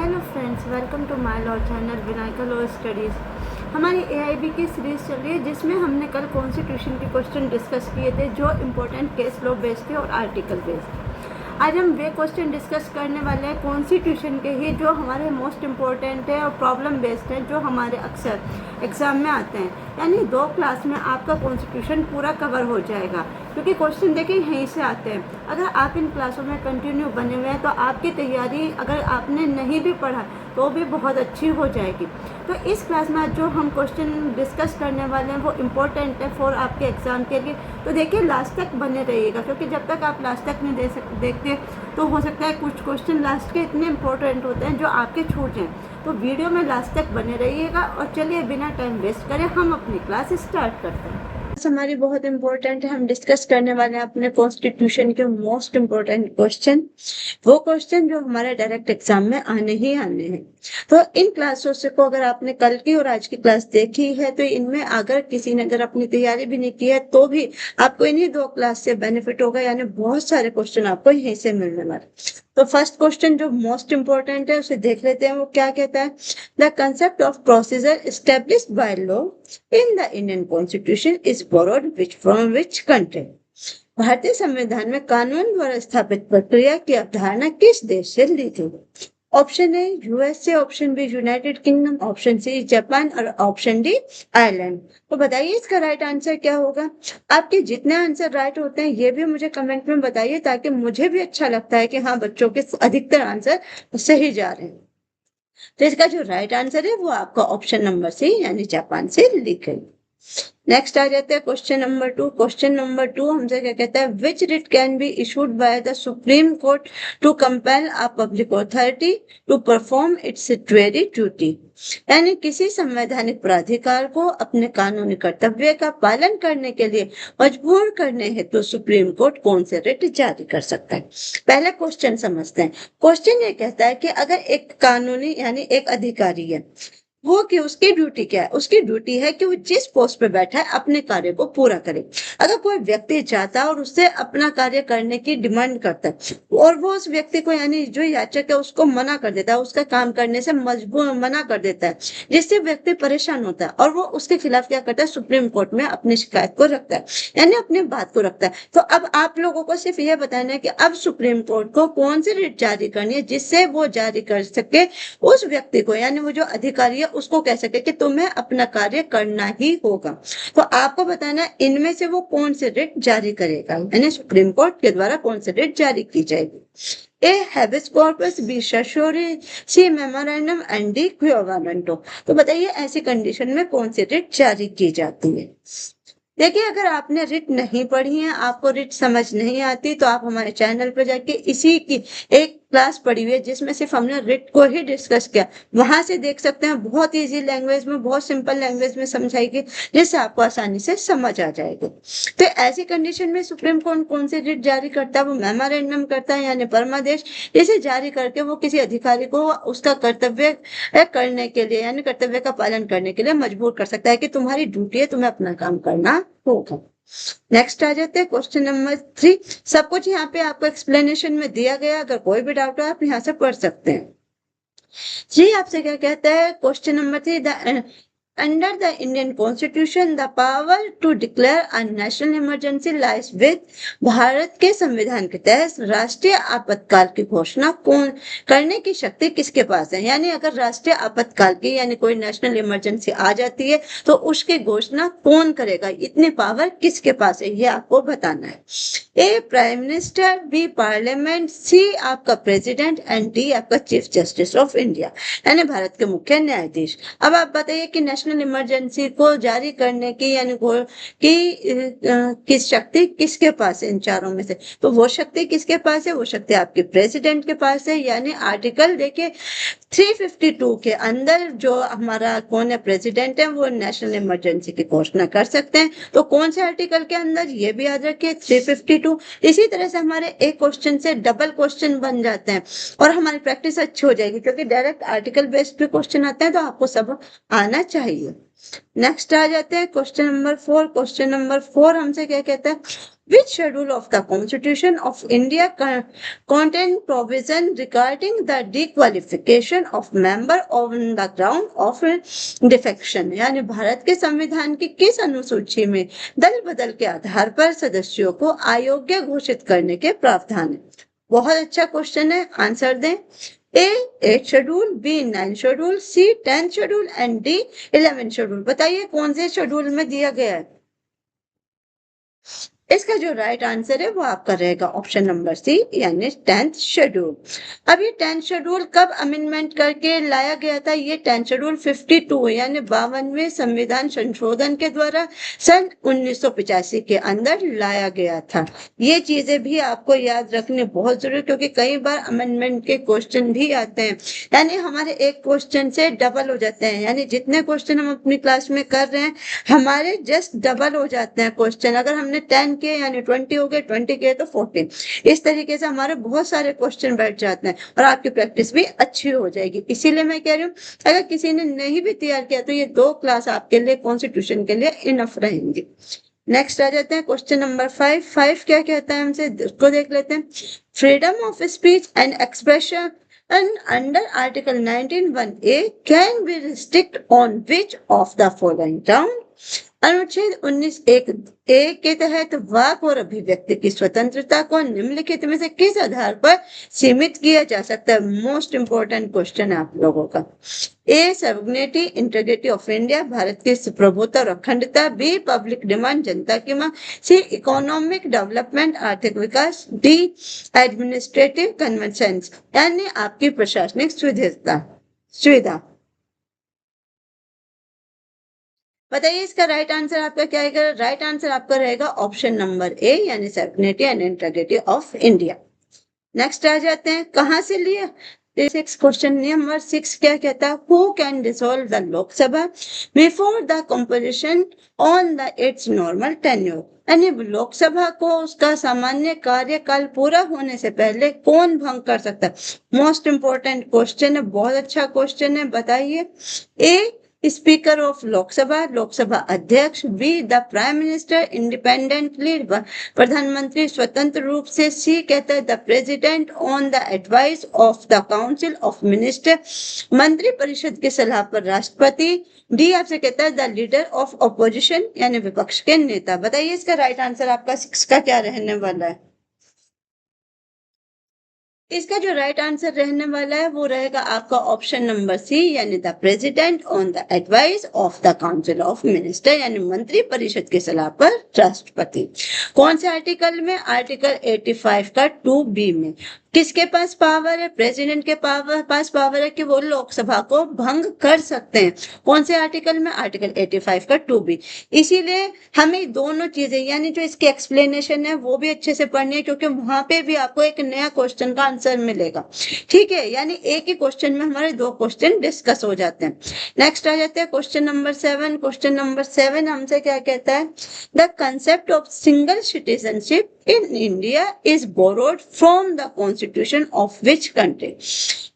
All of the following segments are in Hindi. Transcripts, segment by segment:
Hello friends, welcome to my law channel Vinayaka law studies. हमारी एआईबी की सीरीज़ चल रही है जिसमें हमने कल कॉन्स्टिट्यूशन के क्वेश्चन डिस्कस किए थे जो इम्पोर्टेंट केस लॉ बेस्ड थे और आर्टिकल बेस्ड। आज हम वे क्वेश्चन डिस्कस करने वाले हैं कॉन्स्टिट्यूशन के ही जो हमारे मोस्ट इम्पोर्टेंट है और प्रॉब्लम बेस्ड हैं जो हमारे अक्सर एग्ज़ाम में आते हैं। यानी 2 क्लास में आपका कॉन्स्टिट्यूशन पूरा कवर हो जाएगा क्योंकि क्वेश्चन देखिए यहीं से आते हैं। अगर आप इन क्लासों में कंटिन्यू बने हुए हैं तो आपकी तैयारी अगर आपने नहीं भी पढ़ा तो भी बहुत अच्छी हो जाएगी। तो इस क्लास में आज जो हम क्वेश्चन डिस्कस करने वाले हैं वो इम्पोर्टेंट है फॉर आपके एग्ज़ाम के लिए। तो देखिए लास्ट तक बने रहिएगा क्योंकि जब तक आप लास्ट तक नहीं देखते तो हो सकता है कुछ क्वेश्चन लास्ट के इतने इम्पोर्टेंट होते हैं जो आपके छूट जाएँ। तो वीडियो में लास्ट तक बने रहिएगा और चलिए बिना टाइम वेस्ट करें हम अपनी क्लास स्टार्ट करते हैं। हमारी बहुत इंपॉर्टेंट है, हम डिस्कस करने वाले हैं अपने कॉन्स्टिट्यूशन के मोस्ट इम्पोर्टेंट क्वेश्चन, वो क्वेश्चन जो हमारे डायरेक्ट एग्जाम में आने ही आने हैं। तो इन क्लासों से को अगर आपने कल की और आज की क्लास देखी है तो इनमें अगर किसी ने अगर अपनी तैयारी भी नहीं की है तो भी आपको इन्हीं 2 क्लास से बेनिफिट होगा, यानी बहुत सारे क्वेश्चन आपको यहीं से मिलने वाले। तो फर्स्ट क्वेश्चन जो मोस्ट इम्पोर्टेंट है उसे देख लेते हैं। वो क्या कहता है? The concept of procedure established by law in the Indian constitution is borrowed which from which country? भारतीय संविधान में कानून द्वारा स्थापित प्रक्रिया की अवधारणा किस देश से ली गई? Option A USA, option B United Kingdom, option C Japan और ऑप्शन डी आयरलैंड। तो बताइए इसका राइट आंसर क्या होगा? आपके जितने आंसर राइट होते हैं ये भी मुझे कमेंट में बताइए ताकि मुझे भी अच्छा लगता है कि हाँ बच्चों के अधिकतर आंसर सही जा रहे हैं। तो इसका जो राइट आंसर है वो आपका ऑप्शन नंबर सी यानी जापान से ली गई। नेक्स्ट आ जाते हैं क्वेश्चन नंबर 2। क्वेश्चन नंबर 2 हमसे क्या कहता है? Which writ can be issued by the supreme Court to compel a public authority to perform its statutory duty? यानी किसी संवैधानिक प्राधिकार को अपने कानूनी कर्तव्य का पालन करने के लिए मजबूर करने हेतु तो सुप्रीम कोर्ट कौन से रिट जारी कर सकता है? पहले क्वेश्चन समझते हैं। क्वेश्चन ये कहता है कि अगर एक कानूनी यानी एक अधिकारी है वो कि उसकी ड्यूटी क्या है? उसकी ड्यूटी है कि वो जिस पोस्ट पे बैठा है अपने कार्य को पूरा करे। अगर कोई व्यक्ति चाहता है और उससे अपना कार्य करने की डिमांड करता है और वो उस व्यक्ति को यानी जो याचक है उसको मना कर देता है, उसका काम करने से मजबूर मना कर देता है, जिससे व्यक्ति परेशान होता है और वो उसके खिलाफ क्या करता है? सुप्रीम कोर्ट में अपनी शिकायत को रखता है यानी अपनी बात को रखता है। तो अब आप लोगों को सिर्फ यह बताना है कि अब सुप्रीम कोर्ट को कौन सी रिट जारी करनी है जिससे वो जारी कर सके उस व्यक्ति को, यानी वो जो अधिकारी है उसको कह सके कि तुम्हें अपना कार्य करना ही होगा। तो आपको बताना इनमें से वो कौन से रिट जारी करेगा, यानी सुप्रीम कोर्ट के द्वारा कौन से रिट जारी की जाएगी? A habeas corpus, B certiorari, C memorandum and D quo warranto. तो बताइए ऐसी कंडीशन में कौन सी रिट जारी की जाती है? देखिए अगर आपने रिट नहीं पढ़ी है, आपको रिट समझ नहीं आती तो आप हमारे चैनल पर जाके इसी की एक क्लास पढ़ी हुई है जिसमें सिर्फ हमने रिट को ही डिस्कस किया, वहां से देख सकते हैं। बहुत इजी लैंग्वेज में, बहुत सिंपल लैंग्वेज में समझाएगी जिससे आपको आसानी से समझ आ जाएगी। तो ऐसी कंडीशन में सुप्रीम कोर्ट कौन सी रिट जारी करता है? वो मेमोरेंडम करता है यानी परमादेश, जिसे जारी करके वो किसी अधिकारी को उसका कर्तव्य करने के लिए यानी कर्तव्य का पालन करने के लिए मजबूर कर सकता है कि तुम्हारी ड्यूटी है, तुम्हें अपना काम करना होगा। नेक्स्ट आ जाते हैं क्वेश्चन नंबर 3। सब कुछ यहाँ पे आपको एक्सप्लेनेशन में दिया गया, अगर कोई भी डाउट हो आप यहाँ से पढ़ सकते हैं। जी आपसे क्या कहता है? Question number 3, under the Indian Constitution, the power to declare a national emergency lies with। Bharat के संविधान के तहत राष्ट्रीय आपातकाल की घोषणा कौन करने की शक्ति किसके पास है? यानी अगर राष्ट्रीय आपातकाल की यानी कोई नेशनल इमरजेंसी आ जाती है तो उसकी घोषणा कौन करेगा? इतनी पावर किसके पास है ये आपको बताना है। A Prime Minister, B parliament, सी आपका प्रेसिडेंट एंड डी आपका चीफ जस्टिस ऑफ इंडिया यानी भारत के मुख्य न्यायाधीश। अब आप बताइए कि नेशनल इमरजेंसी को जारी करने की यानी किस शक्ति किसके पास है इन चारों में से? तो वो शक्ति किसके पास है? वो शक्ति आपके प्रेसिडेंट के पास है। यानी आर्टिकल देखिए 352 के अंदर जो हमारा कौन है? प्रेसिडेंट है, वो नेशनल इमरजेंसी की घोषणा कर सकते हैं। तो कौन से आर्टिकल के अंदर? ये भी याद रखिए 352। इसी तरह से हमारे एक क्वेश्चन से डबल क्वेश्चन बन जाते हैं और हमारी प्रैक्टिस अच्छी हो जाएगी क्योंकि डायरेक्ट आर्टिकल बेस्ड पे क्वेश्चन आते हैं तो आपको सब आना चाहिए। नेक्स्ट आ जाते हैं क्वेश्चन नंबर 4। क्वेश्चन नंबर 4 हमसे क्या कहता है? Which schedule of the Constitution of India contain provision regarding the dequalification of member on the ground of defection? यानी भारत के संविधान की किस अनुसूची में दल बदल के आधार पर सदस्यों को अयोग्य घोषित करने के प्रावधान है? बहुत अच्छा क्वेश्चन है, आंसर दें। A 8 schedule, B 9 schedule, C 10 schedule and D 11 schedule. बताइए कौन से शेड्यूल में दिया गया है? इसका जो राइट आंसर है वो आपका रहेगा ऑप्शन नंबर सी, यानी 10th शेड्यूल। अब ये 10th शेड्यूल कब अमेंडमेंट करके लाया गया था? ये 10th शेड्यूल 52 यानी 52वें संविधान संशोधन के द्वारा सन 1985 के अंदर लाया गया था। ये चीजें भी आपको याद रखनी बहुत जरूरी, क्योंकि कई बार अमेंडमेंट के क्वेश्चन भी आते हैं, यानी हमारे एक क्वेश्चन से डबल हो जाते हैं, यानी जितने क्वेश्चन हम अपनी क्लास में कर रहे हैं हमारे जस्ट डबल हो जाते हैं क्वेश्चन। अगर हमने 10 के यानी 20 हो गए, 20 के तो 40, इस तरीके से हमारे बहुत सारे क्वेश्चन बैठ जाते हैं और आपकी प्रैक्टिस भी अच्छी हो जाएगी। इसीलिए मैं कह रही हूँ अगर किसी ने नहीं भी तैयार किया तो ये 2 क्लास आपके लिए कॉन्स्टिट्यूशन के लिए इनफ रहेंगे। नेक्स्ट आ जाते हैं क्वेश्चन नंबर 5 क्या कहता है हमसे, उसको देख लेते हैं। Freedom of speech and expression under Article 19(1)(a) can be restricted on which of the following ground? अनुच्छेद 19(1)(a) के तहत वाक और अभिव्यक्ति की स्वतंत्रता को निम्नलिखित में से किस आधार पर सीमित किया जा सकता है? मोस्ट इंपोर्टेंट क्वेश्चन है आप लोगों का। A sovereignty integrity of India, Bharat की प्रभुत्व और अखंडता। बी पब्लिक डिमांड, जनता की मांग। सी इकोनॉमिक डेवलपमेंट, आर्थिक विकास। डी एडमिनिस्ट्रेटिव कन्वेंशंस, यानी आपकी प्रशासनिक सुविधा। बताइए इसका राइट आंसर आपका क्या है? राइट आंसर आपका रहेगा ऑप्शन नंबर ए, यानी sovereignty and integrity of India. Next आ जाते हैं, कहां से लिए? 6 क्वेश्चन नंबर 6 क्या कहता है? Who can dissolve the Lok Sabha before the composition on the it's normal tenure, यानी लोकसभा को उसका सामान्य कार्यकाल पूरा होने से पहले कौन भंग कर सकता है? मोस्ट इंपोर्टेंट क्वेश्चन है, बहुत अच्छा क्वेश्चन है, बताइए। ए स्पीकर ऑफ लोकसभा अध्यक्ष। Be the Prime minister independently, प्रधानमंत्री स्वतंत्र रूप से। सी कहता है the president on the advice of the council of minister, मंत्री परिषद की सलाह पर राष्ट्रपति। डी आपसे कहता है द लीडर ऑफ ऑपोजिशन, यानी विपक्ष के नेता। बताइए इसका राइट आंसर आपका 6 का क्या रहने वाला है? इसका जो राइट आंसर रहने वाला है वो रहेगा आपका ऑप्शन नंबर सी, यानी the president on the advice of the council of minister, यानी मंत्री परिषद की सलाह पर राष्ट्रपति। कौन से आर्टिकल में? आर्टिकल 85 का 2B में। किसके पास पावर है? प्रेसिडेंट के पास पावर है कि वो लोकसभा को भंग कर सकते हैं। कौन से आर्टिकल में? आर्टिकल 85 का 2B। इसीलिए हमें दोनों चीजें, यानी जो इसकी एक्सप्लेनेशन है वो भी अच्छे से पढ़नी है, क्योंकि वहां पे भी आपको एक नया क्वेश्चन का आंसर मिलेगा। ठीक है, यानी एक ही क्वेश्चन में हमारे 2 क्वेश्चन डिस्कस हो जाते हैं। नेक्स्ट आ जाते हैं क्वेश्चन नंबर 7। क्वेश्चन नंबर 7 हमसे क्या कहता है? The concept of single citizenship in India is borrowed from the constitution of which country?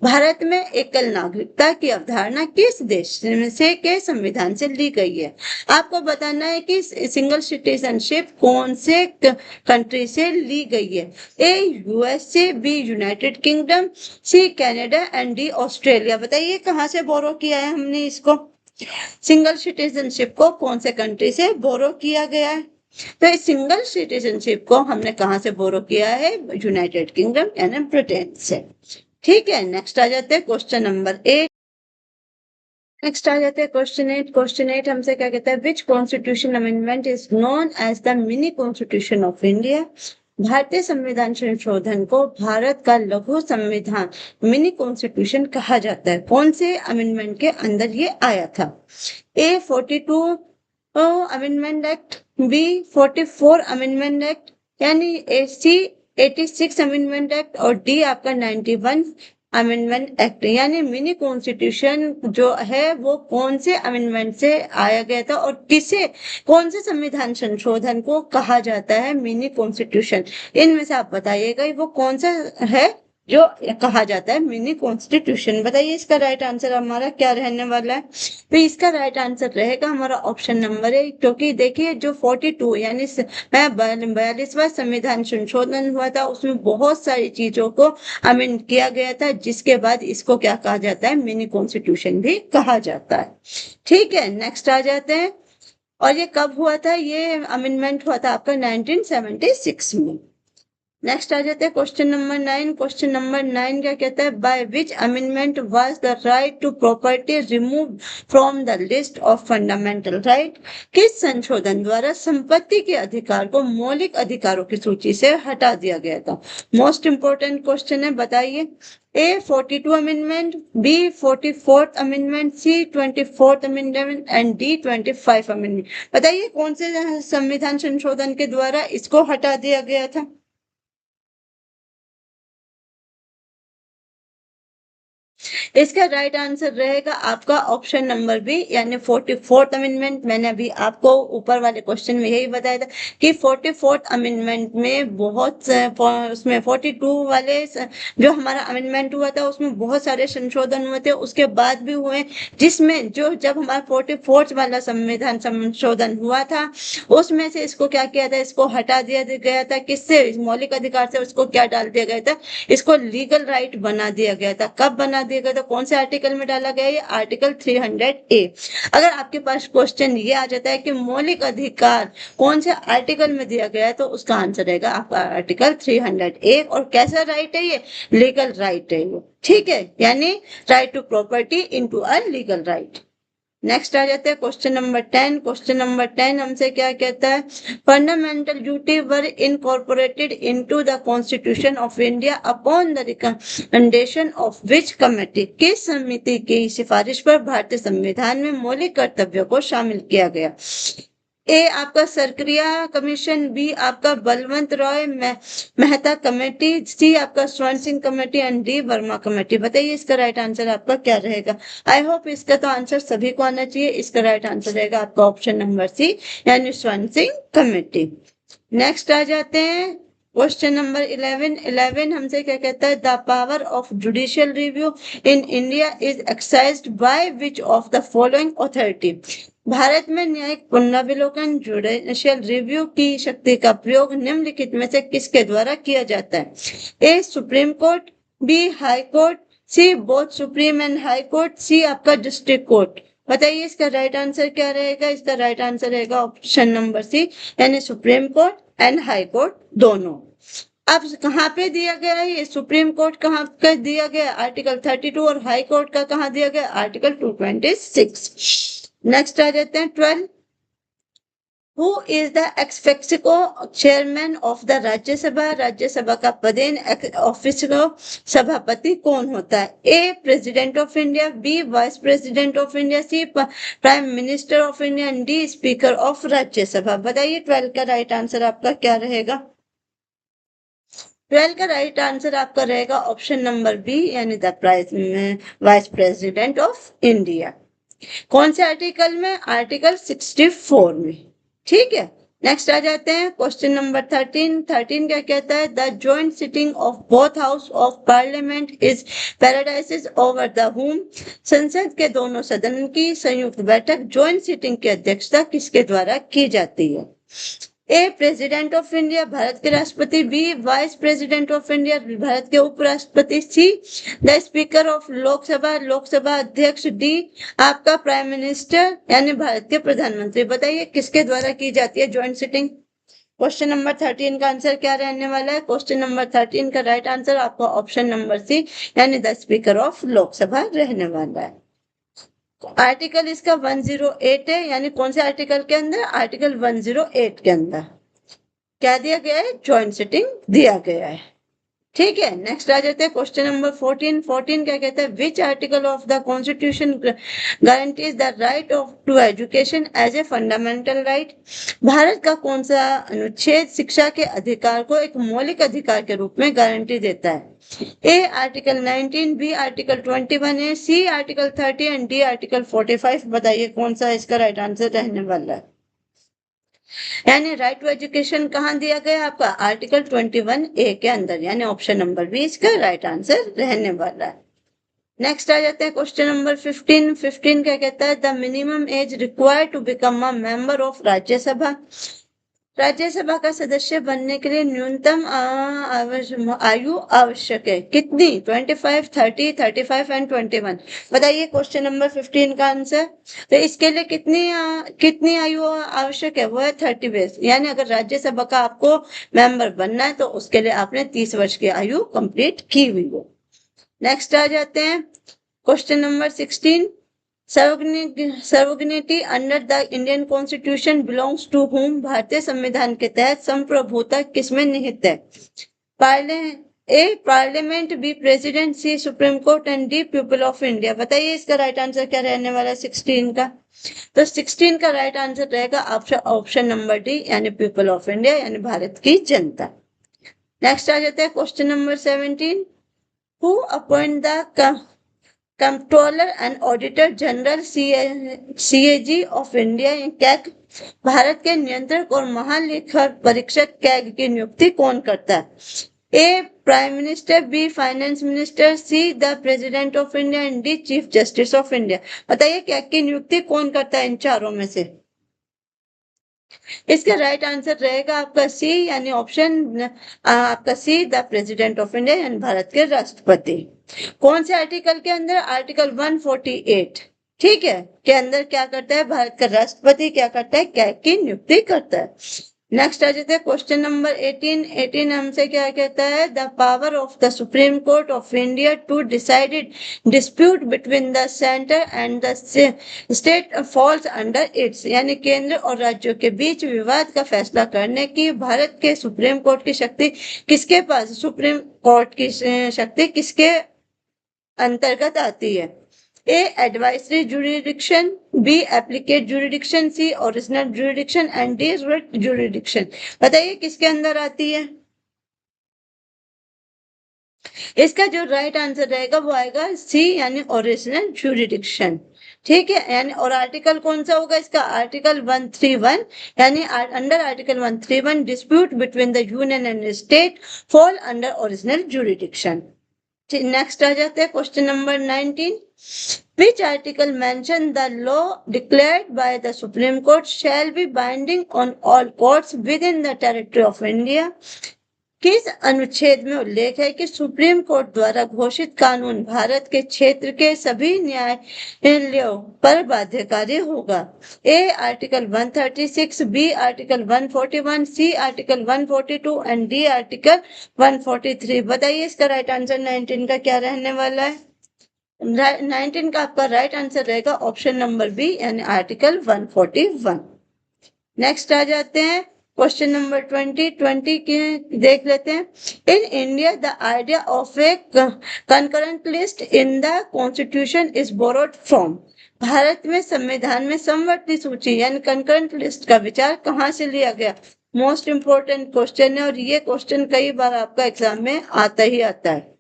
Bharat में एकल नागरिकता की अवधारणा किस देश से के संविधान से ली गई है? आपको बताना है कि सिंगल सिटीजनशिप कौन से कंट्री से ली गई है। A USA, B United Kingdom, C Canada and D Australia. बताइए कहाँ से बोरो किया है हमने इसको? सिंगल सिटीजनशिप को कौन से कंट्री से बोरो किया गया है? तो इस सिंगल सिटीजनशिप को हमने कहां से बोरो किया है? यूनाइटेड किंगडम यानी ब्रिटेन से। ठीक है, नेक्स्ट आ जाते हैं क्वेश्चन नंबर 8। नेक्स्ट आ जाते हैं क्वेश्चन 8। क्वेश्चन 8 हमसे क्या कहता है? Which constitution amendment is known as the mini constitution of India? भारतीय संविधान संशोधन को भारत का लघु संविधान मिनी कॉन्स्टिट्यूशन कहा जाता है। कौन से अमेंडमेंट के अंदर ये आया था? A 42 amendment act, B 44 amendment act, यानी सी 86 अमेंडमेंट एक्ट, और डी आपका 91 अमेंडमेंट एक्ट। यानी मिनी कॉन्स्टिट्यूशन जो है वो कौन से अमेंडमेंट से आया गया था और किसे, कौन से संविधान संशोधन को कहा जाता है मिनी कॉन्स्टिट्यूशन? इनमें से आप बताइएगा वो कौन सा है। जो कहा जाता है मिनी कॉन्स्टिट्यूशन। बताइए इसका राइट आंसर हमारा क्या रहने वाला है? तो इसका राइट आंसर रहेगा हमारा ऑप्शन नंबर है, क्योंकि देखिए जो 42 यानी 42वां संविधान संशोधन हुआ था उसमें बहुत सारी चीजों को अमेंड किया गया था, जिसके बाद इसको क्या कहा जाता है, मिनी कॉन्स्टिट्यूशन भी कहा जाता है। ठीक है, नेक्स्ट आ जाते हैं। और ये कब हुआ था? ये अमेंडमेंट हुआ था आपका 1976 में। नेक्स्ट आ जाते हैं क्वेश्चन नंबर 9। क्वेश्चन नंबर 9 क्या कहता है? By which amendment was the right to property remove from the list of fundamental right? किस संशोधन द्वारा संपत्ति के अधिकार को मौलिक अधिकारों की सूची से हटा दिया गया था? मोस्ट इंपोर्टेंट क्वेश्चन है, बताइए। A 42 amendment, B 44th amendment, C 24th amendment and D 25 amendment. बताइए कौन से संविधान संशोधन के द्वारा इसको हटा दिया गया था? इसका राइट आंसर रहेगा आपका ऑप्शन नंबर बी, यानी 44th अमेंडमेंट। मैंने अभी आपको ऊपर वाले क्वेश्चन में यही बताया था कि 44th अमेंडमेंट में बहुत उसमें 42 वाले जो हमारा अमेंडमेंट हुआ था उसमें बहुत सारे संशोधन हुए थे, उसके बाद भी हुए, जिसमें जो जब हमारा 44th वाला संविधान संशोधन हुआ था उसमें से इसको क्या किया था, इसको हटा दिया गया था। किससे? मौलिक अधिकार से उसको क्या डाल दिया गया था, इसको लीगल राइट बना दिया गया था। कब बना दिया गया था, कौन से आर्टिकल में डाला गया? ये आर्टिकल 300A। अगर आपके पास क्वेश्चन ये आ जाता है कि मौलिक अधिकार कौन से आर्टिकल में दिया गया है, तो उसका आंसर रहेगा आपका आर्टिकल 300A। और कैसा राइट है ये? लीगल राइट है ये। ठीक है, यानी right to property into a legal right. Next आ जाते हैं क्वेश्चन नंबर 10। क्वेश्चन नंबर 10 हमसे क्या कहता है? Fundamental duty were incorporated into the constitution of India upon the recommendation of which committee? किस समिति की सिफारिश पर भारतीय संविधान में मौलिक कर्तव्यों को शामिल किया गया? ए आपका सरक्रिया कमीशन, बी आपका बलवंत रॉय मेहता कमेटी, सी आपका स्वर्ण Singh committee and D Verma committee. बताइए इसका राइट आंसर आपका क्या रहेगा? आई होप इसका तो आंसर सभी को आना चाहिए। इसका राइट आंसर रहेगा आपका ऑप्शन नंबर सी, यानी स्वर्ण सिंह कमेटी। नेक्स्ट आ जाते हैं क्वेश्चन नंबर 11 हमसे क्या कहता है? The power of judicial review in India is exercised by which of the following authority? Bharat में न्यायिक पुनरावलोकन जुडिशियल रिव्यू की शक्ति का प्रयोग निम्नलिखित में से किसके द्वारा किया जाता है? A Supreme Court, B High Court, C both Supreme and High Court, C आपका डिस्ट्रिक्ट कोर्ट। बताइए इसका राइट आंसर क्या रहेगा? इसका राइट आंसर रहेगा ऑप्शन नंबर सी, यानी supreme Court and High court दोनों। अब कहाँ पे दिया गया है ये? सुप्रीम कोर्ट कहाँ पे दिया गया? आर्टिकल 32। और हाई कोर्ट का कहाँ दिया गया? आर्टिकल 226। नेक्स्ट आ जाते हैं 12। Who is the ex officio chairman of the Rajya Sabha? Rajya Sabha का पदेन ऑफिस सभापति कौन होता है? A president of India, B vice president of India, C Prime Minister of India, D Speaker of Rajya Sabha. बताइए 12 का राइट आंसर आपका क्या रहेगा? 12 का राइट आंसर आपका रहेगा ऑप्शन नंबर बी, यानी the vice president of India. कौन से आर्टिकल में? आर्टिकल 64 में। ठीक है, नेक्स्ट आ जाते हैं क्वेश्चन नंबर 13। 13 क्या कहता है? The joint sitting of both house of parliament is paradise over the home? संसद के दोनों सदन की संयुक्त बैठक जॉइंट सिटिंग की अध्यक्षता किसके द्वारा की जाती है? A president of India, Bharat के राष्ट्रपति, B vice president of India, Bharat के उपराष्ट्रपति, C the speaker of Lok Sabha, Lok Sabha अध्यक्ष, डी आपका प्राइम मिनिस्टर यानी भारत के प्रधानमंत्री। बताइए किसके द्वारा की जाती है ज्वाइंट सिटिंग? क्वेश्चन नंबर 13 का आंसर क्या रहने वाला है? क्वेश्चन नंबर 13 का राइट आंसर आपका ऑप्शन नंबर सी, यानी द स्पीकर ऑफ लोकसभा रहने वाला है। आर्टिकल इसका 108 है, यानी कौन से आर्टिकल के अंदर? आर्टिकल 108 के अंदर क्या दिया गया है? ज्वाइंट सिटिंग दिया गया है। ठीक है, नेक्स्ट आ जाते हैं क्वेश्चन नंबर 14। 14 क्या कहता है? Which article of the constitution guarantees the right of to education as a fundamental right? Bharat का कौन सा अनुच्छेद शिक्षा के अधिकार को एक मौलिक अधिकार के रूप में गारंटी देता है? ए आर्टिकल 19, बी आर्टिकल 21 है, C article 30 and D article 45। बताइए कौन सा इसका राइट आंसर रहने वाला है? यानी राइट टू एजुकेशन कहाँ दिया गया आपका आर्टिकल 21A के अंदर, यानी ऑप्शन नंबर बी इसका राइट आंसर रहने वाला है। नेक्स्ट आ जाते हैं क्वेश्चन नंबर 15। 15 क्या कहता है, the minimum age required to become a member of Rajya Sabha. Rajya Sabha का सदस्य बनने के लिए न्यूनतम आयु आवश्यक है कितनी, 25, 30, 35 एंड 21। बताइए क्वेश्चन नंबर 15 का आंसर। तो इसके लिए कितनी आयु आवश्यक है, वो है 30 बेस, यानी अगर राज्यसभा का आपको मेंबर बनना है तो उसके लिए आपने 30 वर्ष की आयु कंप्लीट की हुई हो। नेक्स्ट आ जाते हैं question number 16। Sovereignty under the Indian constitution belongs to whom. भारतीय संविधान के तहत संप्रभुता किसमें निहित है, Parliament, B President, C Supreme Court and D people of India. बताइए इसका राइट आंसर क्या रहने वाला है 16 का। तो 16 का राइट आंसर रहेगा ऑप्शन नंबर डी, यानी पीपल ऑफ इंडिया, यानी भारत की जनता। नेक्स्ट आ जाता है question number 17। Who appoint the controller and auditor general CAG of India CAG. Bharat के नियंत्रक और महालेखा परीक्षक कैग की नियुक्ति कौन करता है, A Prime Minister, B Finance Minister, C the president of India and D Chief Justice of India. बताइए कैग की नियुक्ति कौन करता है इन चारों में से। इसका राइट आंसर रहेगा आपका सी, यानी ऑप्शन आपका सी, द प्रेसिडेंट ऑफ इंडिया, यानी भारत के राष्ट्रपति। कौन से आर्टिकल के अंदर, आर्टिकल 148, ठीक है, के अंदर क्या करता है भारत का राष्ट्रपति, क्या करता है, कैग की नियुक्ति करता है। नेक्स्ट आ जाते हैं क्वेश्चन नंबर 18। 18 हमसे क्या कहता है, the power of the supreme court of India to decided dispute between the centre and the state falls under its. यानी केंद्र और राज्यों के बीच विवाद का फैसला करने की भारत के सुप्रीम कोर्ट की शक्ति किसके पास, सुप्रीम कोर्ट की शक्ति किसके अंतर्गत आती है, A advisory jurisdiction, B appellate jurisdiction, C original jurisdiction and D writ jurisdiction. बताइए किसके अंदर आती है। इसका जो राइट आंसर रहेगा वो आएगा सी, यानी ओरिजिनल जुरिडिक्शन, ठीक है। यानी और आर्टिकल कौन सा होगा इसका, आर्टिकल 131, यानी under article 131 dispute between the union and state fall under original jurisdiction. Next आ जाते हैं question number 19। Which article mention the law declared by the Supreme Court shall be binding on all courts within the territory of India? किस अनुच्छेद में उल्लेख है कि सुप्रीम कोर्ट द्वारा घोषित कानून भारत के क्षेत्र के सभी न्यायालयों पर बाध्यकारी होगा, A article 136, B article 141, C article 142 and D article 143। बताइए इसका राइट आंसर 19 का क्या रहने वाला है। 19 का आपका राइट आंसर रहेगा ऑप्शन नंबर बी, यानी आर्टिकल 141। नेक्स्ट आ जाते हैं क्वेश्चन नंबर 20 के देख लेते हैं। In India the idea of A concurrent list in the constitution is borrowed from. Bharat में संविधान में समवर्ती सूची यानी कंकरेंट लिस्ट का विचार कहाँ से लिया गया। मोस्ट इंपोर्टेंट क्वेश्चन है और ये क्वेश्चन कई बार आपका एग्जाम में आता ही आता है।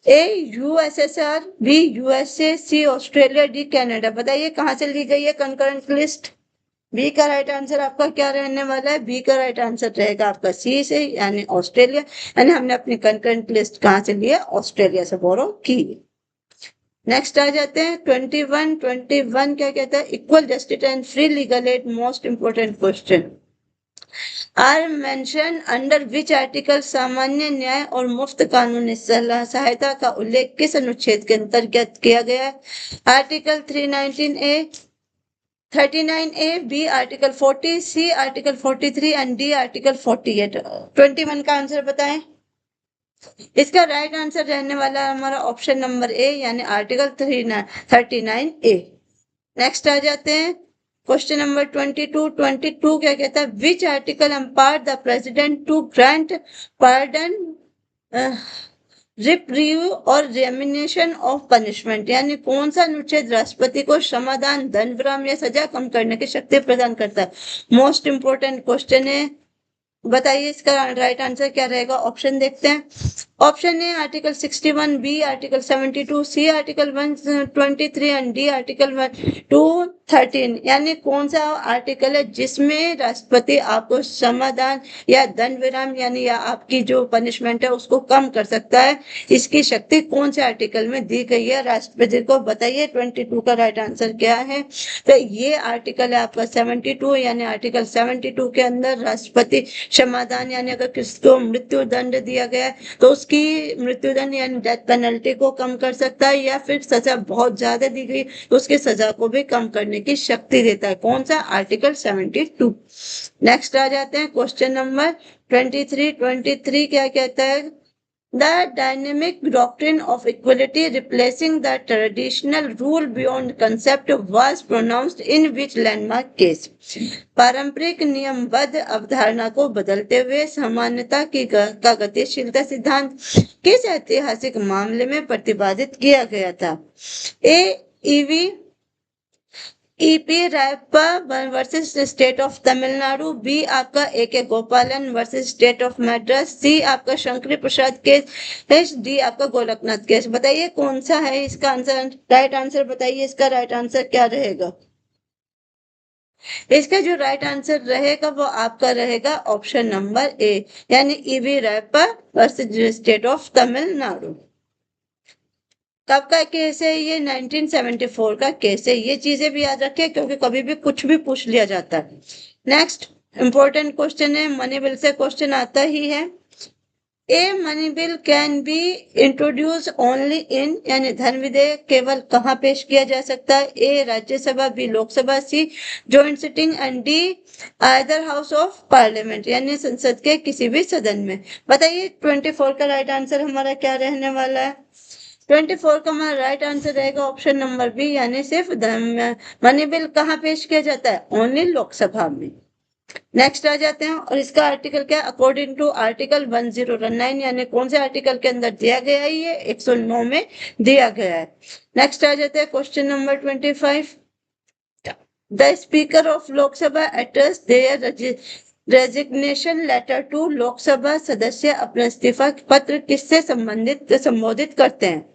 ए USSR, बी USA, सी ऑस्ट्रेलिया, डी कनाडा। बताइए कहाँ से ली गई है कंकरेंट लिस्ट। बी का राइट आंसर आपका क्या रहने वाला है, बी का राइट आंसर रहेगा आपका सी से, यानी ऑस्ट्रेलिया, यानी हमने अपनी कंकरेंट लिस्ट कहाँ से ली है, ऑस्ट्रेलिया से बोरो की। नेक्स्ट आ जाते हैं 21 क्या कहता है, equal justice and free legal aid. Most important question are mention under which article. सामान्य न्याय और मुफ्त कानूनी सहायता का उल्लेख किस अनुच्छेद के अंतर्गत किया गया है, article 39A, B article 40, C article 43 and D article 48। 21 का आंसर बताएं। इसका राइट आंसर रहने वाला है हमारा ऑप्शन नंबर ए, यानी आर्टिकल 39A। नेक्स्ट आ जाते हैं क्वेश्चन नंबर 22 क्या कहता है, which article empower the president to grant pardon, reprieve और रेमिनेशन ऑफ पनिशमेंट। यानी कौन सा अनुच्छेद राष्ट्रपति को क्षमादान, दंड विराम या सजा कम करने की शक्ति प्रदान करता है। मोस्ट इंपोर्टेंट क्वेश्चन है, बताइए इसका राइट आंसर क्या रहेगा। ऑप्शन देखते हैं। Option A article 61, B article 72, C article 123 and D article 2 13 यानी कौन सा आर्टिकल है जिसमें राष्ट्रपति आपको समाधान या दंड विराम यानी या आपकी जो पनिशमेंट है उसको कम कर सकता है, इसकी शक्ति कौन से आर्टिकल में दी गई है राष्ट्रपति को, बताइए। 22 का राइट आंसर क्या है? तो ये आर्टिकल है आपका 72, यानी आर्टिकल 72 के अंदर राष्ट्रपति समाधान यानी अगर किसको मृत्यु दंड दिया गया है तो उसकी मृत्यु दंड यानी डेथ पेनल्टी को कम कर सकता है, या फिर सजा बहुत ज्यादा दी गई तो उसकी सजा को भी कम करने की शक्ति देता है। कौन सा? आर्टिकल 72। नेक्स्ट आ जाते हैं क्वेश्चन नंबर 23 क्या कहता है? The dynamic doctrine of equality replacing the traditional rule beyond concept was pronounced in which landmark case? पारंपरिक नियमबद्ध अवधारणा को बदलते हुए समानता का गतिशीलता सिद्धांत किस ऐतिहासिक मामले में प्रतिपादित किया गया था? A. EV EP Royappa versus state of Tamil Nadu, B आपका A K Gopalan versus state of Madras, C आपका शंकरी प्रसाद केस, डी आपका गोलकनाथ केस। बताइए कौन सा है इसका आंसर? राइट आंसर बताइए, इसका राइट आंसर क्या रहेगा? इसका जो राइट आंसर रहेगा वो आपका रहेगा ऑप्शन नंबर ए, यानी EV Rayappa versus state of Tamil Nadu. कब का केस है ये? 1974 का केस है। ये चीजें भी याद रखें क्योंकि कभी भी कुछ भी पूछ लिया जाता है। नेक्स्ट इंपॉर्टेंट क्वेश्चन है, मनी बिल से क्वेश्चन आता ही है। A money bill can be introduced only in, यानी धन विधेयक केवल कहाँ पेश किया जा सकता है? A Rajya Sabha, B Lok Sabha, C joint sitting and D either house of Parliament, यानी संसद के किसी भी सदन में। बताइए 24 का राइट आंसर हमारा क्या रहने वाला है? 24 का हमारा राइट आंसर रहेगा ऑप्शन नंबर बी, यानी सिर्फ मनी बिल कहाँ पेश किया जाता है? ओनली लोकसभा में। नेक्स्ट आ जाते हैं, और इसका आर्टिकल क्या? अकॉर्डिंग टू आर्टिकल 1019, यानी कौन से आर्टिकल के अंदर दिया गया है? ये 109 में दिया गया है। नेक्स्ट आ जाते हैं question number 25। The speaker of Lok Sabha address their resignation letter to Lok Sabha सदस्य अपना इस्तीफा पत्र किससे संबोधित करते हैं?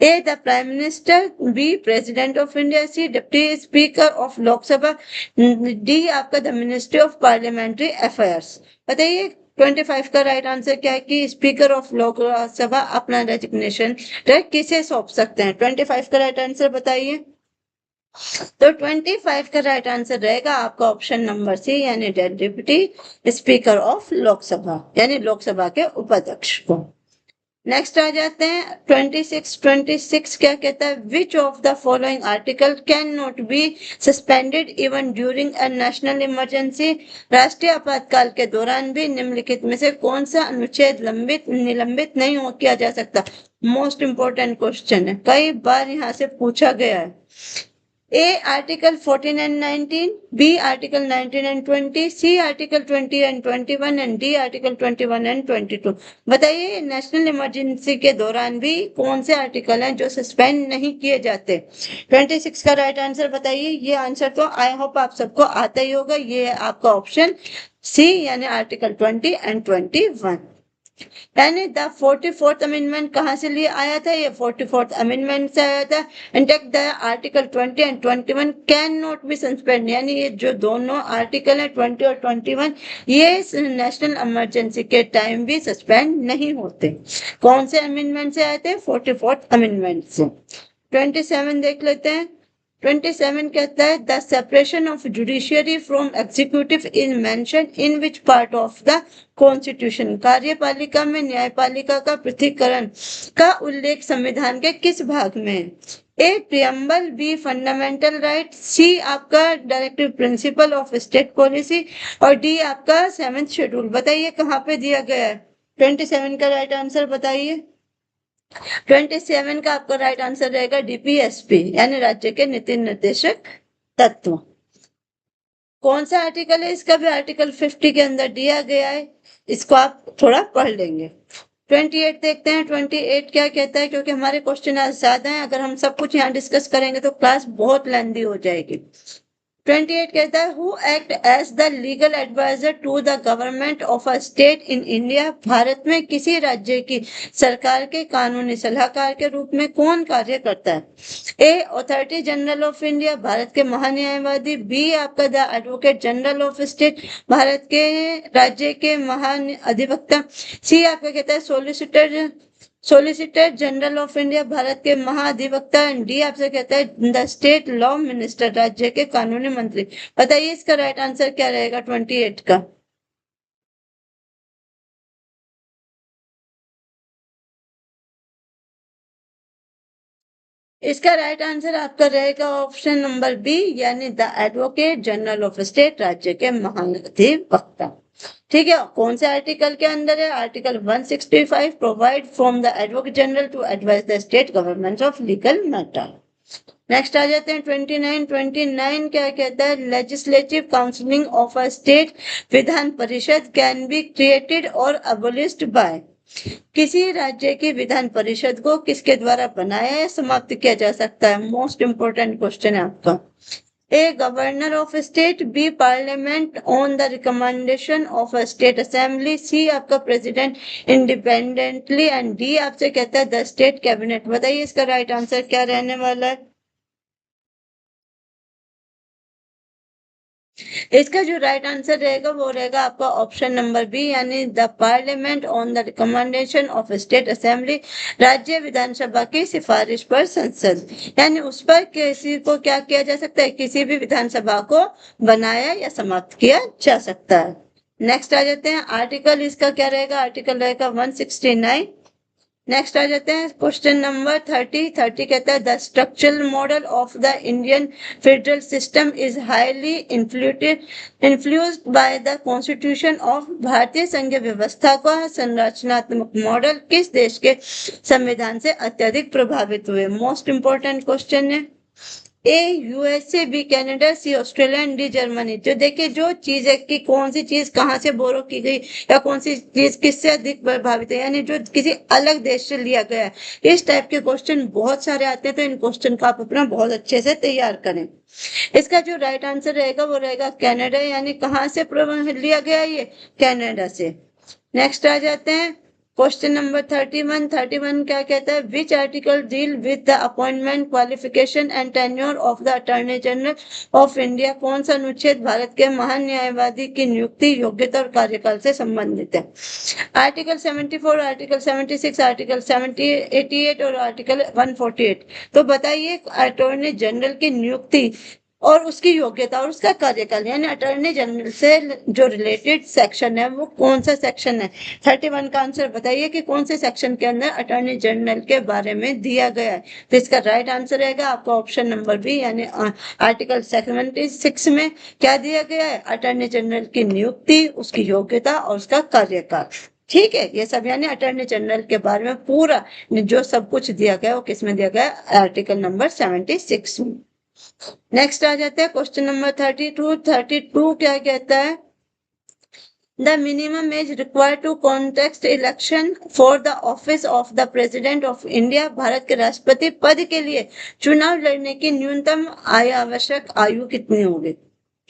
A the Prime Minister, B President of India, C Deputy Speaker of Lok Sabha, D आपका the Ministry of Parliamentary Affairs. बताइए 25 का राइट आंसर क्या है कि स्पीकर ऑफ लोकसभा अपना रेजिग्नेशन किसे सौंप सकते हैं? 25 का राइट आंसर बताइए। तो 25 का राइट आंसर रहेगा आपका ऑप्शन नंबर सी, यानी डिप्टी स्पीकर ऑफ लोकसभा, यानी लोकसभा के उपाध्यक्ष को। नेक्स्ट आ जाते हैं 26 क्या कहता है? Which of the following article can not be suspended even during a national emergency, राष्ट्रीय आपातकाल के दौरान भी निम्नलिखित में से कौन सा अनुच्छेद निलंबित नहीं किया जा सकता? मोस्ट इंपोर्टेंट क्वेश्चन है, कई बार यहाँ से पूछा गया है। A article 14 and 19, B article 19 and 20, C article 20 and 21 and D article 21 and 22। बताइए नेशनल इमरजेंसी के दौरान भी कौन से आर्टिकल हैं जो सस्पेंड नहीं किए जाते? 26 का राइट आंसर बताइए। ये आंसर तो आई होप आप सबको आता ही होगा, ये है आपका ऑप्शन सी, यानी आर्टिकल 20 एंड 21। यानी द 44th अमेंडमेंट कहाँ से लिए आया था? ये 44th अमेंडमेंट से आया था। In fact the article 20 and 21 can not be suspend, यानी ये जो दोनों आर्टिकल है 20 और 21 ये नेशनल इमरजेंसी के टाइम भी सस्पेंड नहीं होते। कौन से अमेंडमेंट से आए थे? 44th अमेंडमेंट से। 27 देख लेते हैं। 27 कहता है the separation of judiciary from executive is mention in which part of the constitution, कार्यपालिका में न्यायपालिका का पृथक्करण का उल्लेख संविधान के किस भाग में है? ए प्रियम्बल, बी फंडामेंटल राइट, सी आपका directive principle of state policy और डी आपका 7th शेड्यूल। बताइए कहाँ पे दिया गया है? 27 का राइट आंसर बताइए। 27 का आपका राइट आंसर रहेगा डीपीएसपी, यानी राज्य के नीति निर्देशक तत्व। कौन सा आर्टिकल है? इसका भी आर्टिकल 50 के अंदर दिया गया है, इसको आप थोड़ा पढ़ लेंगे। 28 देखते हैं। 28 क्या कहता है? क्योंकि हमारे क्वेश्चन आज ज्यादा हैं, अगर हम सब कुछ यहाँ डिस्कस करेंगे तो क्लास बहुत लेंदी हो जाएगी। 28 कहता है who act as the legal advisor to the government of a state in India. Bharat में किसी राज्य की सरकार के कानूनी सलाहकार के रूप में कौन कार्य करता है? A Attorney General of India, Bharat के महान्यायवादी। बी आपका the Advocate General of State, Bharat के राज्य के महाअधिवक्ता। सी आपका कहता है Solicitor General of India, Bharat के महाअधिवक्ता। डी आपसे कहता है द स्टेट लॉ मिनिस्टर, राज्य के कानूनी मंत्री। बताइए इसका राइट आंसर क्या रहेगा 28 का? इसका राइट आंसर आपका रहेगा ऑप्शन नंबर बी, यानी the Advocate General of state, राज्य के महाधिवक्ता। ठीक है, कौन से आर्टिकल के अंदर है? Article 165 provide from the Advocate General to advise the state government of legal matter. Next आ जाते हैं 29 क्या कहता है? Legislative counselling of a state, Vidhan Parishad can be created और अबोलिश्ड बाय। किसी राज्य की विधान परिषद को किसके द्वारा बनाया या समाप्त किया जा सकता है? मोस्ट इंपोर्टेंट क्वेश्चन है आपका। A governor of state, B Parliament on the recommendation of a state assembly, C आपका प्रेसिडेंट इंडिपेंडेंटली, एंड डी आपसे कहता है द स्टेट कैबिनेट। बताइए इसका राइट आंसर क्या रहने वाला है? इसका जो राइट आंसर रहेगा वो रहेगा आपका ऑप्शन नंबर बी, यानी the parliament on the recommendation of state assembly, राज्य विधानसभा की सिफारिश पर संसद, यानी उस पर किसी को क्या किया जा सकता है? किसी भी विधानसभा को बनाया या समाप्त किया जा सकता है। नेक्स्ट आ जाते हैं आर्टिकल, इसका क्या रहेगा? आर्टिकल रहेगा 169। नेक्स्ट आ जाते हैं क्वेश्चन नंबर 30 कहता है the structural model of the Indian federal system is highly influenced by the constitution of. भारतीय संघ व्यवस्था का संरचनात्मक मॉडल किस देश के संविधान से अत्यधिक प्रभावित हुए? मोस्ट इंपोर्टेंट क्वेश्चन है। A USA, B Canada, C Australia, D Germany. जो देखिए जो चीज है कि कौन सी चीज कहाँ से बोरो की गई या कौन सी चीज किससे अधिक प्रभावित है, यानी जो किसी अलग देश से लिया गया है। इस टाइप के क्वेश्चन बहुत सारे आते हैं, तो इन क्वेश्चन को आप अपना बहुत अच्छे से तैयार करें। इसका जो राइट आंसर रहेगा वो रहेगा कनाडा, यानी कहाँ से लिया गया ये? कनाडा से। नेक्स्ट आ जाते हैं क्वेश्चन नंबर 31 क्या कहता है? Which article deal with the appointment, qualification and tenure of the attorney general of India. कौन सा अनुच्छेद भारत के महान न्यायवादी की नियुक्ति, योग्यता और कार्यकाल से संबंधित है? आर्टिकल 74, आर्टिकल 76, आर्टिकल 88 और आर्टिकल 148। तो बताइए अटॉर्नी जनरल की नियुक्ति और उसकी योग्यता और उसका कार्यकाल, यानी अटॉर्नी जनरल से जो रिलेटेड सेक्शन है वो कौन सा सेक्शन है? 31 का आंसर बताइए कि कौन से सेक्शन के अंदर अटॉर्नी जनरल के बारे में दिया गया है। तो इसका राइट आंसर रहेगा आपका ऑप्शन नंबर बी, यानी आर्टिकल 76 में क्या दिया गया है? अटॉर्नी जनरल की नियुक्ति, उसकी योग्यता और उसका कार्यकाल। ठीक है, ये सब यानी अटॉर्नी जनरल के बारे में पूरा जो सब कुछ दिया गया वो किस में दिया गया? आर्टिकल नंबर 76 में। नेक्स्ट आ जाते हैं क्वेश्चन नंबर 32 क्या कहता है? The minimum age required to contest election for the office of the president of India. Bharat के राष्ट्रपति पद के लिए चुनाव लड़ने की न्यूनतम आवश्यक आयु कितनी होगी?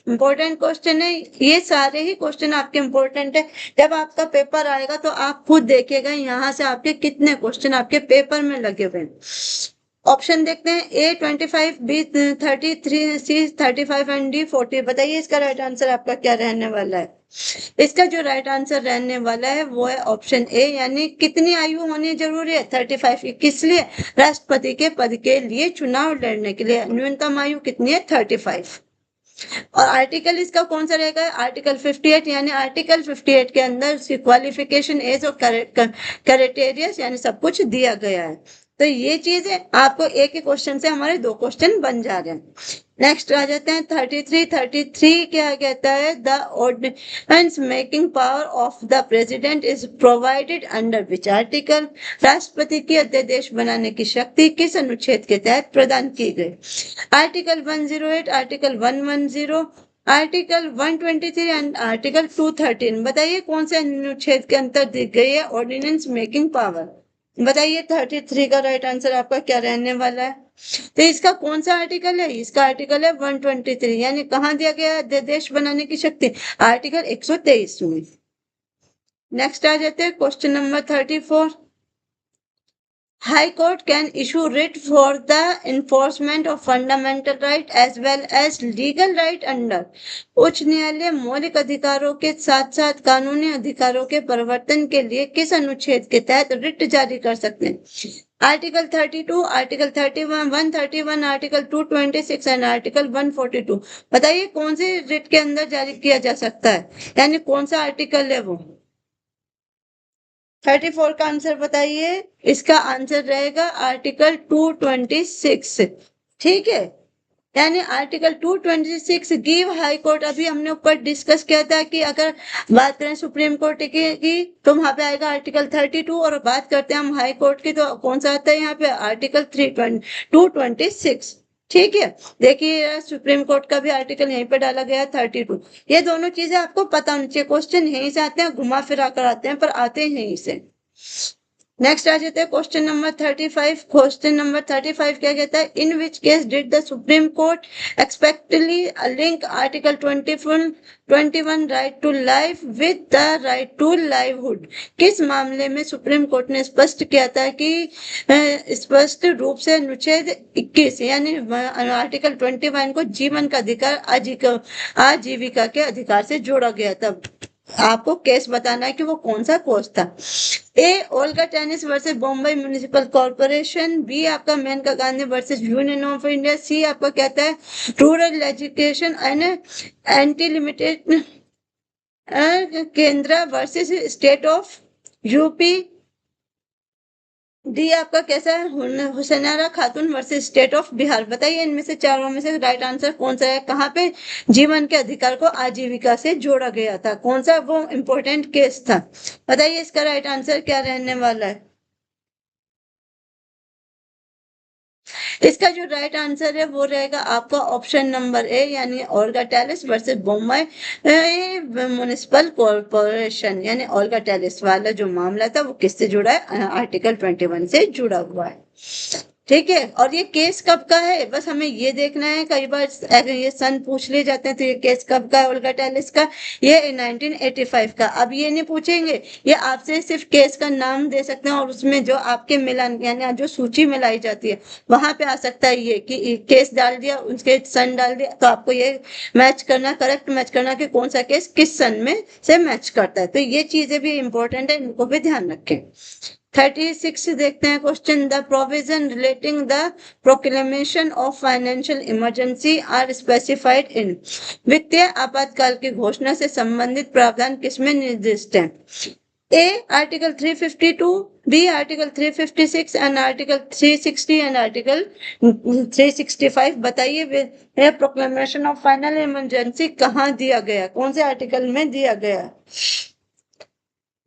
इंपॉर्टेंट क्वेश्चन है, ये सारे ही क्वेश्चन आपके इंपॉर्टेंट है। जब आपका पेपर आएगा तो आप खुद देखिएगा यहाँ से आपके कितने क्वेश्चन आपके पेपर में लगे हुए हैं। ऑप्शन देखते हैं, ए 25, बी 33, सी 35 एंड डी 40। बताइए इसका राइट आंसर आपका क्या रहने वाला है? इसका जो राइट आंसर रहने वाला है वो है ऑप्शन ए, यानी कितनी आयु होनी जरूरी है? 35 की। किस लिए? राष्ट्रपति के पद के लिए चुनाव लड़ने के लिए न्यूनतम आयु कितनी है? 35। और आर्टिकल इसका कौन सा रहेगा? आर्टिकल 58, यानी आर्टिकल 58 के अंदर उसकी क्वालिफिकेशन, एज और क्राइटेरिया यानी सब कुछ दिया गया है। तो ये चीज है, आपको एक ही क्वेश्चन से हमारे दो क्वेश्चन बन जा रहे हैं। नेक्स्ट आ जाते हैं 33 क्या कहता है? The ordinance making power of the president is provided under which article. राष्ट्रपति की अध्यादेश बनाने की शक्ति किस अनुच्छेद के तहत प्रदान की गई? Article 108, article 110, article 123 and article 213। बताइए कौन से अनुच्छेद के अंतर दी गई है ऑर्डिनेंस मेकिंग पावर? बताइए 33 का राइट आंसर आपका क्या रहने वाला है? तो इसका कौन सा आर्टिकल है? इसका आर्टिकल है 123, यानी कहाँ दिया गया है देश बनाने की शक्ति? आर्टिकल 123 में। नेक्स्ट आ जाते हैं question number 34। High Court can issue writ for the enforcement of fundamental right as well as legal right under। उच्च न्यायालय मौलिक अधिकारों के साथ साथ कानूनी अधिकारों के परिवर्तन के लिए किस अनुच्छेद के तहत रिट जारी कर सकते हैं? Article 32, article 31, 131, article 226 and article 142। बताइए कौन से रिट के अंदर जारी किया जा सकता है, यानी कौन सा आर्टिकल है वो? 34 का आंसर बताइए। इसका आंसर रहेगा आर्टिकल 226। ठीक है, यानी आर्टिकल 226 गिव हाई कोर्ट। अभी हमने ऊपर डिस्कस किया था कि अगर बात करें सुप्रीम कोर्ट की तो वहां पे आएगा आर्टिकल 32, और बात करते हैं हम हाई कोर्ट की तो कौन सा आता है यहाँ पे? आर्टिकल 226। ठीक है, देखिए सुप्रीम कोर्ट का भी आर्टिकल यहीं पे डाला गया है 32। ये दोनों चीजें आपको पता होनी चाहिए, क्वेश्चन यहीं से आते हैं, घुमा फिरा कर आते हैं, पर आते हैं यहीं से। नेक्स्ट आ जाते हैं क्वेश्चन नंबर 35। क्वेश्चन नंबर 35 क्या कहता है? In which case did the supreme Court expressly link article 21 right to life with the right to livelihood. किस मामले में सुप्रीम कोर्ट ने स्पष्ट किया था कि स्पष्ट रूप से अनुच्छेद 21 यानी आर्टिकल 21 को जीवन का अधिकार आजीविका के अधिकार से जोड़ा गया था? आपको केस बताना है कि वो कौन सा केस था। A Olga Tellis versus Bombay municipal corporation, B आपका Maneka Gandhi versus union of India, C आपका कहता है rural education and anti limited Kendra versus state of UP, D आपका कैसा है हुसैनारा खातून वर्सेस स्टेट ऑफ बिहार। बताइए इनमें से चारों में से राइट आंसर कौन सा है? कहाँ पे जीवन के अधिकार को आजीविका से जोड़ा गया था? कौन सा वो इंपॉर्टेंट केस था? बताइए इसका राइट आंसर क्या रहने वाला है? इसका जो राइट आंसर है वो रहेगा आपका ऑप्शन नंबर ए, यानी Olga Tellis versus Bombay municipal corporation. यानी ओल्गा टेनिस वाला जो मामला था वो किससे जुड़ा है? आर्टिकल 21 से जुड़ा हुआ है। ठीक है, और ये केस कब का है बस हमें ये देखना है। कई बार ये सन पूछ ले जाते हैं, तो ये केस कब का है ओल्गा टेनिस का? ये 1985 का। अब ये नहीं पूछेंगे, ये आपसे सिर्फ केस का नाम दे सकते हैं, और उसमें जो आपके मिलान यानी जो सूची मिलाई जाती है वहां पे आ सकता है ये कि केस डाल दिया, उसके सन डाल दिया, तो आपको ये मैच करना, करेक्ट मैच करना कि कौन सा केस किस सन में से मैच करता है। तो ये चीजें भी इंपॉर्टेंट है, इनको भी ध्यान रखें। 36 देखते हैं question. The provision relating the proclamation of financial emergency are specified in. वित्तीय आपातकाल की घोषणा से संबंधित प्रावधान किसमें निर्दिष्ट है? A article 352, B article 356 and article 360 and article 365। बताइए प्रोक्लेमेशन ऑफ फाइनल इमरजेंसी कहाँ दिया गया, कौन से आर्टिकल में दिया गया?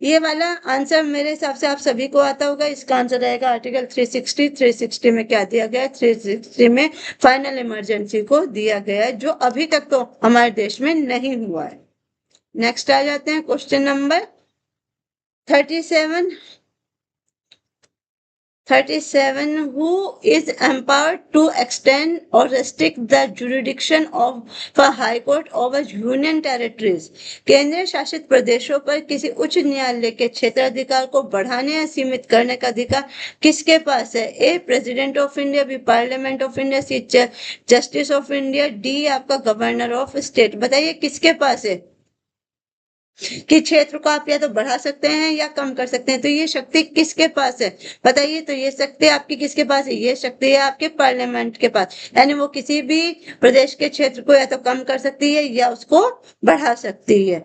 ये वाला आंसर मेरे हिसाब से आप सभी को आता होगा। इसका आंसर रहेगा आर्टिकल 360। 360 में क्या दिया गया? 360 में फाइनल इमरजेंसी को दिया गया है, जो अभी तक तो हमारे देश में नहीं हुआ है। नेक्स्ट आ जाते हैं question number 37। Who is empowered to extend or restrict the jurisdiction of a high court over union territories? केंद्र शासित प्रदेशों पर किसी उच्च न्यायालय के क्षेत्राधिकार को बढ़ाने या सीमित करने का अधिकार किसके पास है? A president of India, B parliament of India, C justice of India, D आपका गवर्नर ऑफ स्टेट। बताइए किसके पास है कि क्षेत्र को आप या तो बढ़ा सकते हैं या कम कर सकते हैं? तो ये शक्ति किसके पास है? बताइए। तो ये शक्ति आपकी किसके पास है? ये शक्ति है आपके पार्लियामेंट के पास, यानी वो किसी भी प्रदेश के क्षेत्र को या तो कम कर सकती है या उसको बढ़ा सकती है।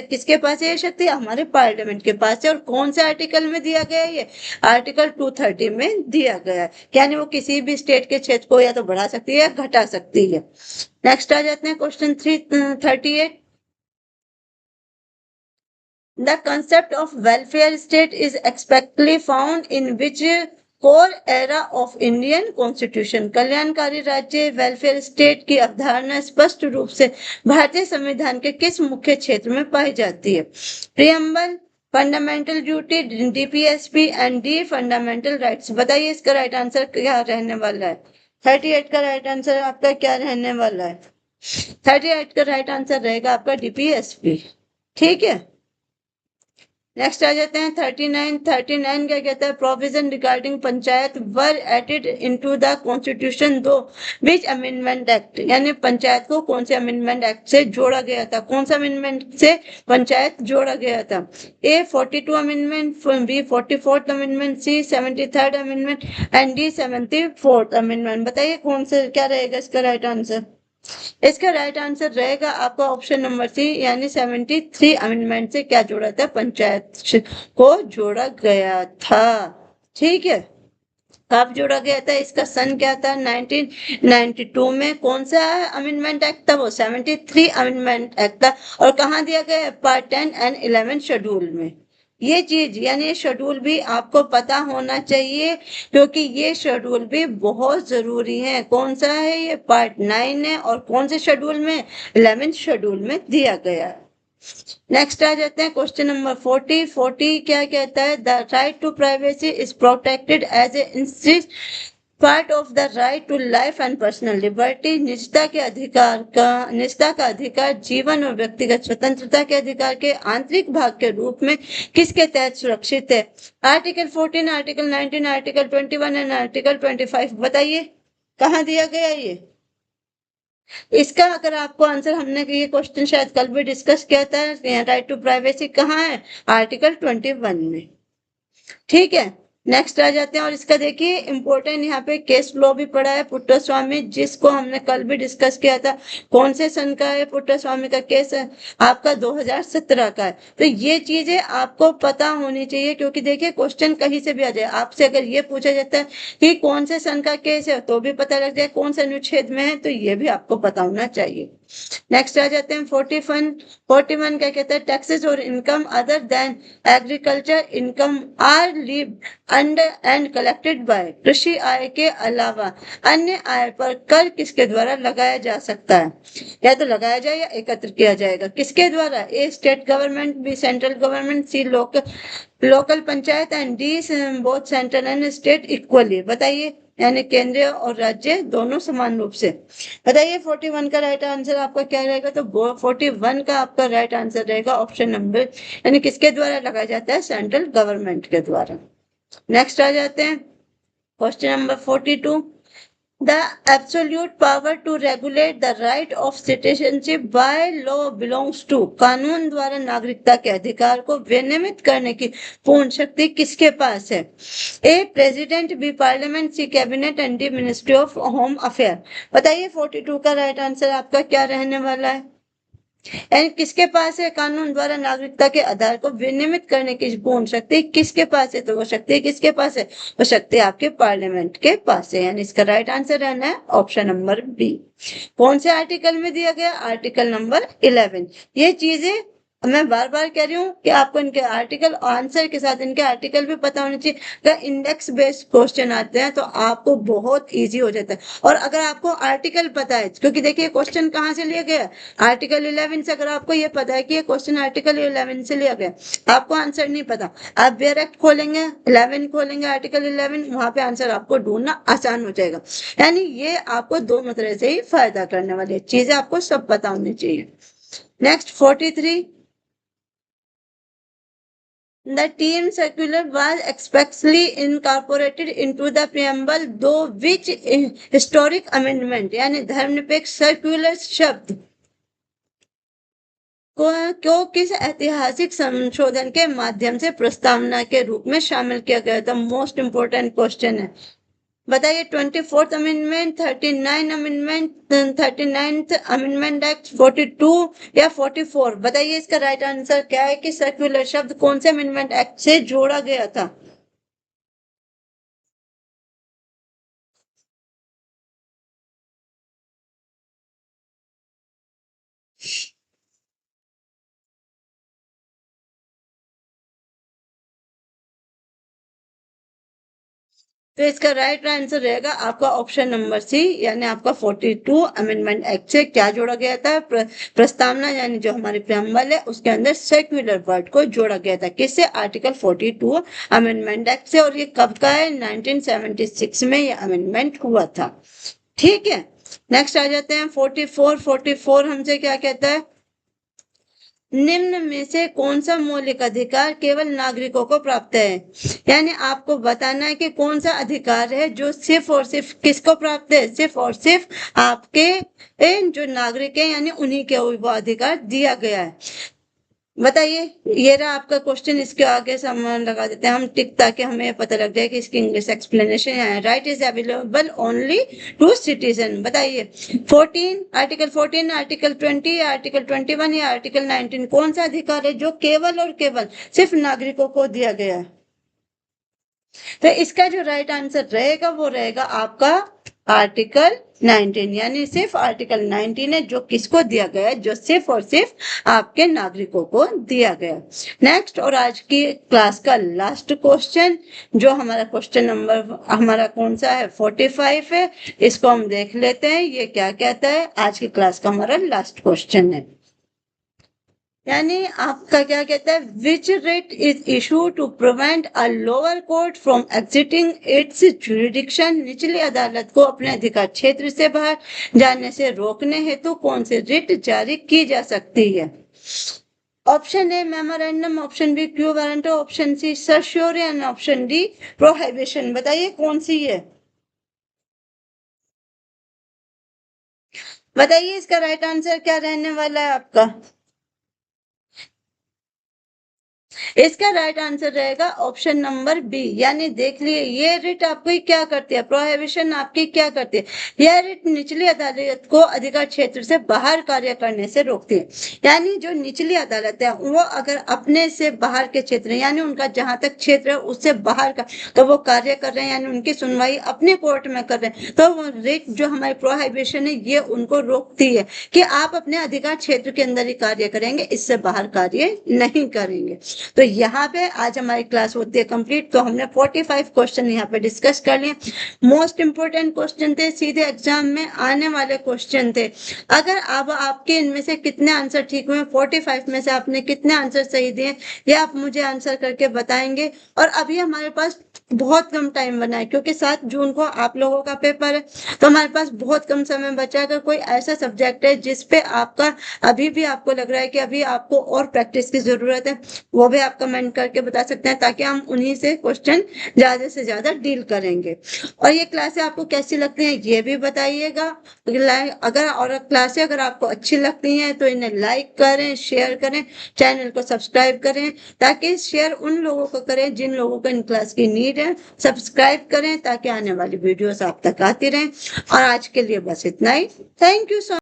किसके पास है ये शक्ति? हमारे पार्लियामेंट के पास है। और कौन से आर्टिकल में दिया गया है? ये आर्टिकल 230 में दिया गया है, यानी वो किसी भी स्टेट के क्षेत्र को या तो बढ़ा सकती है या घटा सकती है। नेक्स्ट आ जाते हैं question 38। The concept of welfare state is explicitly found in which core era of Indian Constitution? कल्याणकारी राज्य वेलफेयर स्टेट की अवधारणा स्पष्ट रूप से भारतीय संविधान के किस मुख्य क्षेत्र में पाई जाती है? Preamble, fundamental duty, DPSP and D fundamental rights. बताइए इसका राइट आंसर क्या रहने वाला है। 38 का राइट आंसर आपका क्या रहने वाला है। 38 का राइट आंसर रहेगा आपका डीपीएसपी। ठीक है, नेक्स्ट आ जाते हैं 39। 39 क्या कहता है, provision regarding panchayat were added into the constitution दो विच अमेंडमेंट एक्ट, यानी पंचायत को कौन से अमेंडमेंट एक्ट से जोड़ा गया था, कौन सा अमेंडमेंट से पंचायत जोड़ा गया था। A 42 amendment, B 44th amendment, C 73rd amendment and D 74th amendment. बताइए कौन से क्या रहेगा इसका राइट आंसर। इसका राइट आंसर रहेगा आपका ऑप्शन नंबर सी, यानी 73 अमेंडमेंट से क्या जोड़ा था, पंचायत को जोड़ा गया था। ठीक है, कब जोड़ा गया था, इसका सन क्या था, 1992 में। कौन सा अमेंडमेंट एक्ट था, वो 73 अमेंडमेंट एक्ट था। और कहाँ दिया गया, पार्ट 10 एंड 11 शेड्यूल में। ये चीज यानी ये शेड्यूल भी आपको पता होना चाहिए, क्योंकि ये शेड्यूल भी बहुत जरूरी है। कौन सा है ये, पार्ट 9 है, और कौन से शेड्यूल में, 11th शेड्यूल में दिया गया है। नेक्स्ट आ जाते हैं क्वेश्चन नंबर 40। 40 क्या कहता है, the right to privacy is protected as a part of the right to life and personal liberty. निजता का अधिकार जीवन और व्यक्तिगत स्वतंत्रता के अधिकार के आंतरिक भाग के रूप में किसके तहत सुरक्षित है। Article 14, article 19, article 21 and article 25। बताइए कहाँ दिया गया ये। इसका अगर आपको आंसर, हमने ये क्वेश्चन शायद कल भी डिस्कस किया था, राइट टू प्राइवेसी कहाँ है, आर्टिकल 21 में। ठीक है, नेक्स्ट आ जाते हैं। और इसका देखिए इंपॉर्टेंट यहाँ पे केस लॉ भी पड़ा है, पुट्टास्वामी, जिसको हमने कल भी डिस्कस किया था। कौन से सन का है पुट्टास्वामी का केस है, आपका 2017 का है। तो ये चीजें आपको पता होनी चाहिए, क्योंकि देखिए क्वेश्चन कहीं से भी आ जाए, आपसे अगर ये पूछा जाता है कि कौन से सन का केस है, तो भी पता लग जाए, कौन से अनुच्छेद में है, तो ये भी आपको पता होना चाहिए। नेक्स्ट आ जाते हैं 41। 41 क्या कहता है, टैक्सेस और income other than agriculture income are leave under and collected by. कृषि आय के अलावा अन्य आय पर कर किसके द्वारा लगाया जा सकता है, या तो लगाया जाए या एकत्र किया जाएगा, किसके द्वारा। A state government, B central government, C local panchayat and D both central and state equally. बताइए, यानी केंद्रीय और राज्य दोनों समान रूप से। बताइए 41 का राइट आंसर आपका क्या रहेगा, तो 41 का आपका राइट आंसर रहेगा ऑप्शन नंबर, यानी किसके द्वारा लगाया जाता है, सेंट्रल गवर्नमेंट के द्वारा। नेक्स्ट आ जाते हैं question number 42। The absolute power to regulate the right of citizenship by law belongs to. कानून द्वारा नागरिकता के अधिकार को विनियमित करने की पूर्ण शक्ति किसके पास है। A president, B parliament, C cabinet and D ministry of home affair. बताइए 42 का राइट आंसर आपका क्या रहने वाला है, यानी किसके पास है कानून द्वारा नागरिकता के आधार को विनियमित करने की पूर्ण शक्ति किसके पास है, तो वो शक्ति किसके पास है, वो शक्ति आपके पार्लियामेंट के पास है, यानी इसका राइट आंसर रहना है ऑप्शन नंबर बी। कौन से आर्टिकल में दिया गया, आर्टिकल नंबर 11। ये चीजें मैं बार बार कह रही हूँ कि आपको इनके आर्टिकल आंसर के साथ इनके आर्टिकल भी पता होने चाहिए। अगर इंडेक्स बेस्ड क्वेश्चन आते हैं तो आपको बहुत इजी हो जाता है। और अगर आपको आर्टिकल पता है, क्योंकि देखिए क्वेश्चन कहाँ से लिया गया, आर्टिकल 11 से। अगर आपको ये पता है कि ये क्वेश्चन आर्टिकल 11 से लिया गया, आपको आंसर नहीं पता, आप डायरेक्ट खोलेंगे 11 खोलेंगे, आर्टिकल 11, वहां पे आंसर आपको ढूंढना आसान हो जाएगा। यानी ये आपको दोनों तरह से ही फायदा करने वाली चीजें आपको सब पता होनी चाहिए। Next 43। The team circular was expressly incorporated into the preamble, though which historic amendment, यानी धर्मनिरपेक्ष सर्कुलर शब्द को किस ऐतिहासिक संशोधन के माध्यम से प्रस्तावना के रूप में शामिल किया गया था। मोस्ट इंपोर्टेंट क्वेश्चन है। बताइए 24th amendment, 39 amendment, 39th amendment act, 42 या 44। बताइए इसका राइट आंसर क्या है कि सर्कुलर शब्द कौन से अमेंडमेंट एक्ट से जोड़ा गया था। तो इसका राइट आंसर रहेगा आपका ऑप्शन नंबर सी, यानी आपका 42 अमेंडमेंट एक्ट से क्या जोड़ा गया था? प्रस्तावना यानी जो हमारी प्रेम्बल है उसके अंदर सेक्युलर वर्ड को जोड़ा गया था। किससे? आर्टिकल 42 अमेंडमेंट एक्ट से। और ये कब का है? 1976 में ये अमेंडमेंट हुआ था। ठीक है, नेक्स्ट आ जाते हैं 44 हमसे क्या कहता है? निम्न में से कौन सा मौलिक अधिकार केवल नागरिकों को प्राप्त है? यानी आपको बताना है कि कौन सा अधिकार है जो सिर्फ और सिर्फ किसको प्राप्त है? सिर्फ और सिर्फ आपके जो नागरिक है यानी उन्हीं के वो अधिकार दिया गया है। बताइए, ये रहा आपका क्वेश्चन। इसके आगे सामान लगा देते हैं हम टिक, ताकि हमें पता लग जाए कि इसकी इंग्लिश एक्सप्लेनेशन है। Right is available only to citizen. बताइए 14, आर्टिकल 14, आर्टिकल 20, आर्टिकल 21 या आर्टिकल 19, कौन सा अधिकार है जो केवल और केवल सिर्फ नागरिकों को दिया गया है? तो इसका जो राइट आंसर रहेगा वो रहेगा आपका आर्टिकल 19, यानी सिर्फ आर्टिकल 19 है जो किसको दिया गया है? जो सिर्फ और सिर्फ आपके नागरिकों को दिया गया। नेक्स्ट, और आज की क्लास का लास्ट क्वेश्चन, जो हमारा क्वेश्चन नंबर हमारा कौन सा है? 45 है। इसको हम देख लेते हैं ये क्या कहता है। आज की क्लास का हमारा लास्ट क्वेश्चन है, यानी आपका क्या कहता है? Which writ is issue to prevent a lower court from exiting its jurisdiction. निचली अदालत को अपने अधिकार क्षेत्र से बाहर जाने से रोकने हेतु कौन सी रिट जारी की जा सकती है? Option A memorandum, option B quo warranto, option C certiorari, option D prohibition. बताइए कौन सी है? बताइए इसका राइट आंसर क्या रहने वाला है आपका? इसका राइट आंसर रहेगा ऑप्शन नंबर बी, यानी देख लिए ये रिट आपकी क्या करती है? प्रोहिबिशन आपकी क्या करती है? यह रिट निचली अदालत को अधिकार क्षेत्र से बाहर कार्य करने से रोकती है। यानी जो निचली अदालत है वो अगर अपने से बाहर के क्षेत्र यानी उनका जहां तक क्षेत्र है उससे बाहर का तो वो कार्य कर रहे हैं, यानी उनकी सुनवाई अपने कोर्ट में कर रहे हैं, तो वो रिट जो हमारी प्रोहिबिशन है ये उनको रोकती है कि आप अपने अधिकार क्षेत्र के अंदर ही कार्य करेंगे, इससे बाहर कार्य नहीं करेंगे। तो यहाँ पे आज हमारी क्लास होती है कंप्लीट। तो हमने 45 क्वेश्चन यहाँ पे डिस्कस कर लिए। मोस्ट इंपोर्टेंट क्वेश्चन थे, सीधे एग्जाम में आने वाले क्वेश्चन थे। अगर अब आपके इनमें से कितने आंसर ठीक हुए, 45 में से आपने कितने आंसर सही दिए, ये आप मुझे आंसर करके बताएंगे। और अभी हमारे पास बहुत कम टाइम बना है क्योंकि 7 जून को आप लोगों का पेपर है, तो हमारे पास बहुत कम समय बचा है। अगर कोई ऐसा सब्जेक्ट है जिसपे आपका अभी भी आपको लग रहा है कि अभी आपको और प्रैक्टिस की जरूरत है, वो भी आप कमेंट करके बता सकते हैं, ताकि हम उन्हीं से क्वेश्चन ज्यादा से ज्यादा डील करेंगे। और ये क्लासें आपको कैसी लगती हैं ये भी बताइएगा। अगर और क्लासें अगर आपको अच्छी लगती हैं तो इन्हें लाइक करें, शेयर करें, चैनल को सब्सक्राइब करें, ताकि शेयर उन लोगों को करें जिन लोगों को इन क्लास की नीड है। सब्सक्राइब करें ताकि आने वाली वीडियोस आप तक आती रहें। और आज के लिए बस इतना ही। Thank you so